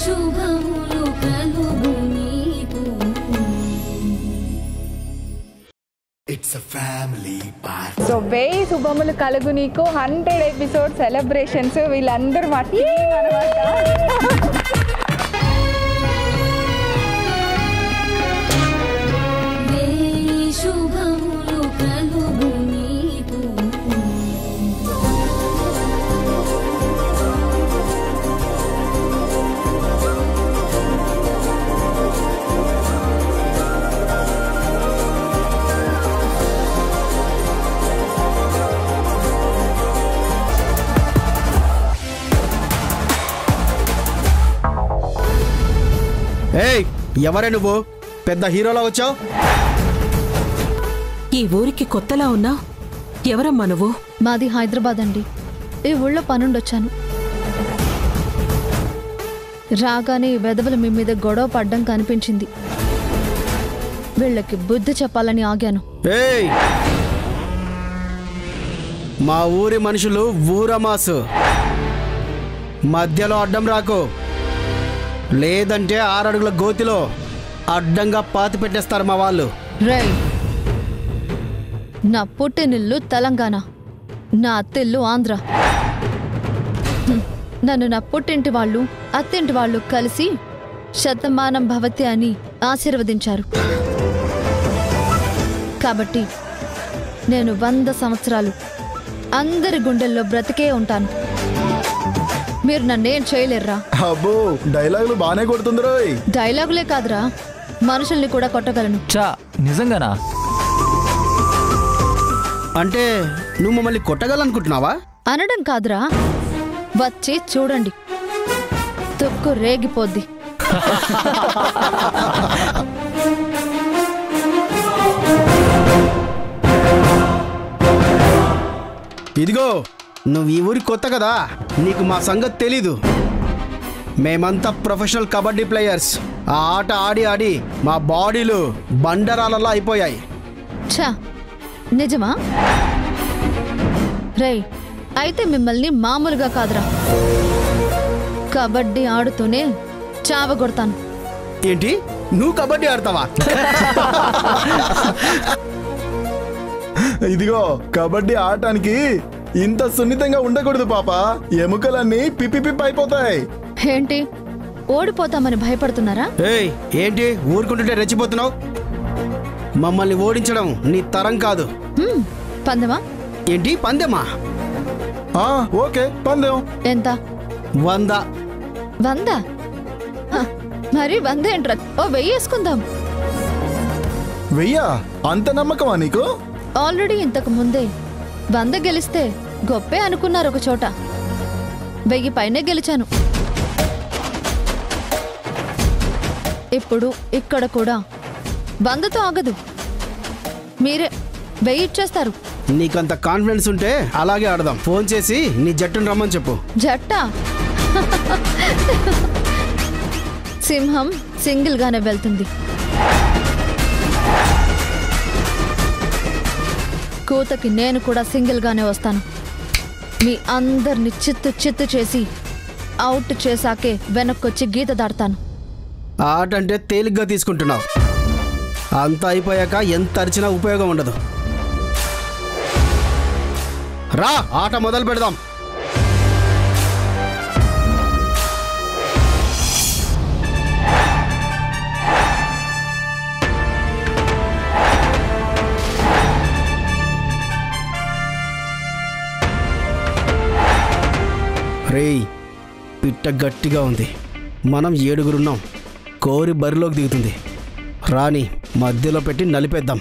శుభములు కలుగు నీకు. It's a family party. So 1000 శుభములు కలుగు నీకు 100 ఎపిసోడ్ సెలబ్రేషన్స్ వీళ్ళందరూ మా టీం అన్నమాట. శుభములు కలుగు నీకు. ఏయ్ ఎవరే నువ్వు పెద్ద హీరోలా వచ్చావు? ఈ ఊరికి కొత్తలా ఉన్నా ఎవరమ్మా నువ్వు? మాది హైదరాబాద్ అండి. ఈ ఊళ్ళో పనుండొచ్చాను. రాగానే ఈ వెధవలు మీ మీద గొడవ పడ్డం కనిపించింది. వీళ్ళకి బుద్ధి చెప్పాలని ఆగాను. ఏయ్ మా ఊరి మనుషులు ఊరమాసు, మధ్యలో అడ్డం రాకు, లేదంటే 6 అడుగుల గోతిలో అడ్డంగా పాతి పెట్టేస్తారు మా వాళ్ళు. రేయ్, నా పుట్టినిల్లు తెలంగాణ, నా అత్తిల్లు ఆంధ్ర. నన్ను నా పుట్టింటి వాళ్ళు అత్తింటి వాళ్ళు కలిసి శతమానం భవతి అని ఆశీర్వదించారు. కాబట్టి నేను 100 సంవత్సరాలు అందరి గుండెల్లో బ్రతికే ఉంటాను. మీరు నన్నేం చేయలేర్రా. అబ్బో డైలాగులు బానే కొడుతుంది రోయ్. డైలాగులే కాదురా, మనుషుల్ని కూడా కొట్టగలను. చా నిజంగానా? అంటే నువ్వు మమ్మల్ని కొట్టగలనుకుంటున్నావా? అనడం కాదురా, వచ్చి చూడండి, తుక్కు రేగిపోద్ది. ఇదిగో నువ్వు ఈ ఊరికి కొత్త కదా, నీకు మా సంగతి తెలీదు. మేమంతా ప్రొఫెషనల్ కబడ్డీ ప్లేయర్స్. ఆ ఆట ఆడి ఆడి మా బాడీలు బండరాలలా అయిపోయాయి. ఛా, నిజమా? రేయ్, అయితే మిమ్మల్ని మామూలుగా కాదురా, కబడ్డీ ఆడుతూనే చావగొడతాను. ఏంటి నువ్వు కబడ్డీ ఆడతావా? ఇదిగో కబడ్డీ ఆడటానికి ఇంత సున్నితంగా ఉండకూడదు పాప. ఎముకలన్నీ పిప్పి పిప్పి అయిపోతాయి. ఏంటి ఓడిపోతామని భయపడుతున్నారా? ఏయ్ ఏంటి ఊరుకుంటుంటే రెచ్చిపోతున్నావు? మమ్మల్ని ఓడించడం నీ తరం కాదు. పందెమా? ఏంటి పందెమా? ఓకే పందెం. ఎంత? 100. 100? మరి 100 ఏంట్రా? ఓ 1000 వేసుకుందాం. 1000? అంత నమ్మకమా నీకు? ఆల్రెడీ ఇంతకు ముందే 100 గెలిస్తే గొప్పే అనుకున్నారు ఒక చోట. 1000 పైనే గెలిచాను. ఇప్పుడు ఇక్కడ కూడా 100తో ఆగదు. మీరే 1000 ఇచ్చేస్తారు. నీకంత కాన్ఫిడెన్స్ ఉంటే అలాగే ఆడదాం. ఫోన్ చేసి నీ జట్టును రమ్మని చెప్పు. జట్టా? సింహం సింగిల్ గానే వెళ్తుంది. కూతకి నేను కూడా సింగిల్ గానే వస్తాను. మీ అందరిని చిత్తు చిత్తు చేసి అవుట్ చేశాకే వెనక్కొచ్చి గీత దాడతాను. ఆట అంటే తేలిగ్గా తీసుకుంటున్నావు. అంతా అయిపోయాక ఎంత అరిచినా ఉపయోగం ఉండదు. రా ఆట మొదలు పెడదాం. రేయ్ పిట్ట గట్టిగా ఉంది. మనం 7గురున్నాం. కోరి బరిలోకి దిగుతుంది. రాని మధ్యలో పెట్టి నలిపేద్దాం.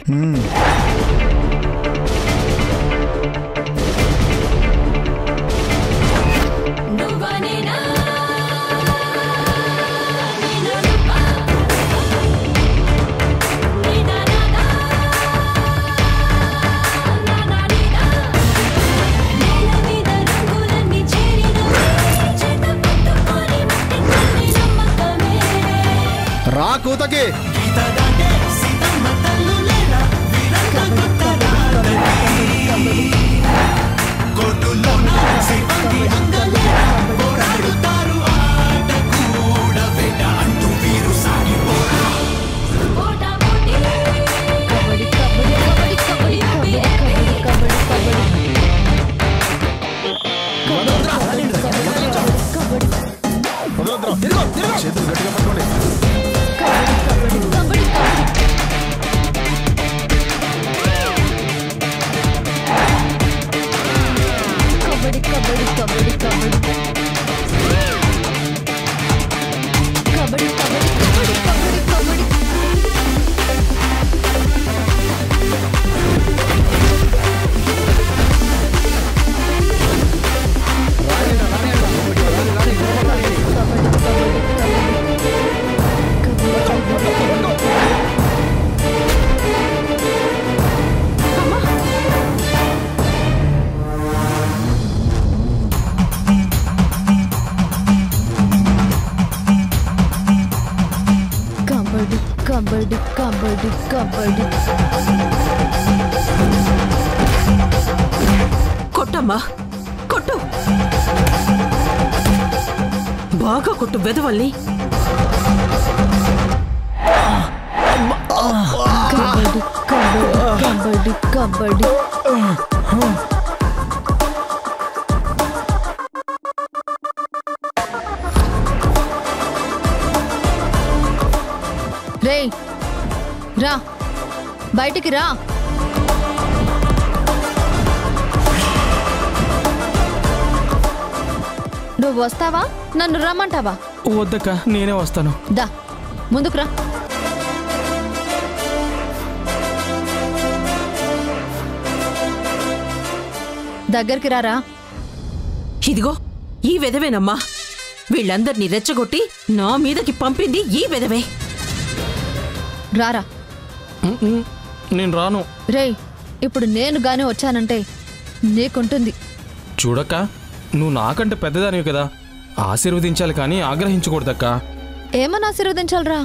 రా కూతకి. చేతులు గట్టిగా పట్టుకోండి. కబడ్డీ కబడ్డీ కబడ్డీ కబడ్డీ కబడ్డీ కబడ్డీ కబడ్డీ కబడ్డీ కబడ్డీ కబడ్డీ కబడ్డీ కొట్టమ్మా కొట్టు, బాగా కొట్టు వెదవల్ని. కబడ్డీ కబడ్డీ కబడ్డీ రేయ్ రా, బయటికి రా. నువ్వు వస్తావా నన్ను రమ్మంటావా? వద్దక్క, నేనే వస్తాను. దా ముందుకు రా. దగ్గరికి రారా. ఇదిగో ఈ వెదవేనమ్మా, వీళ్ళందర్నీ రెచ్చగొట్టి నా మీదకి పంపింది ఈ వెదవే. రారా. నేను రాను. రేయ్, ఇప్పుడు నేను గాని వచ్చానంటే నీకుంటుంది. చూడక్క, నువ్వు నాకంటే పెద్దదానివి కదా, ఆశీర్వదించాలి కానీ ఆగ్రహించకూడదక్క. ఏమని ఆశీర్వదించాలరా?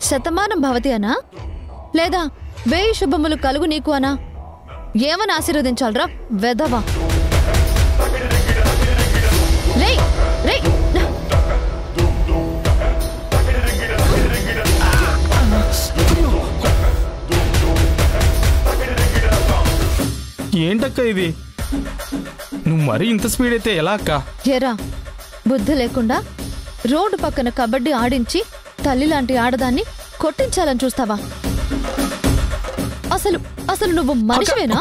శతమానం భవతి అనా, లేదా 1000 శుభములు కలుగు నీకు అనా? ఏమని ఆశీర్వదించాలరా వెదవా? రేయ్ రేయ్, ఏంటక్క ఇది? నువ్వు మరీ ఇంత స్పీడ్ అయితే ఎలా అక్క? ఏరా, బుద్ధి లేకుండా రోడ్డు పక్కన కబడ్డీ ఆడించి తల్లి లాంటి ఆడదాన్ని కొట్టించాలని చూస్తావా? అసలు అసలు నువ్వు మనిషివేనా?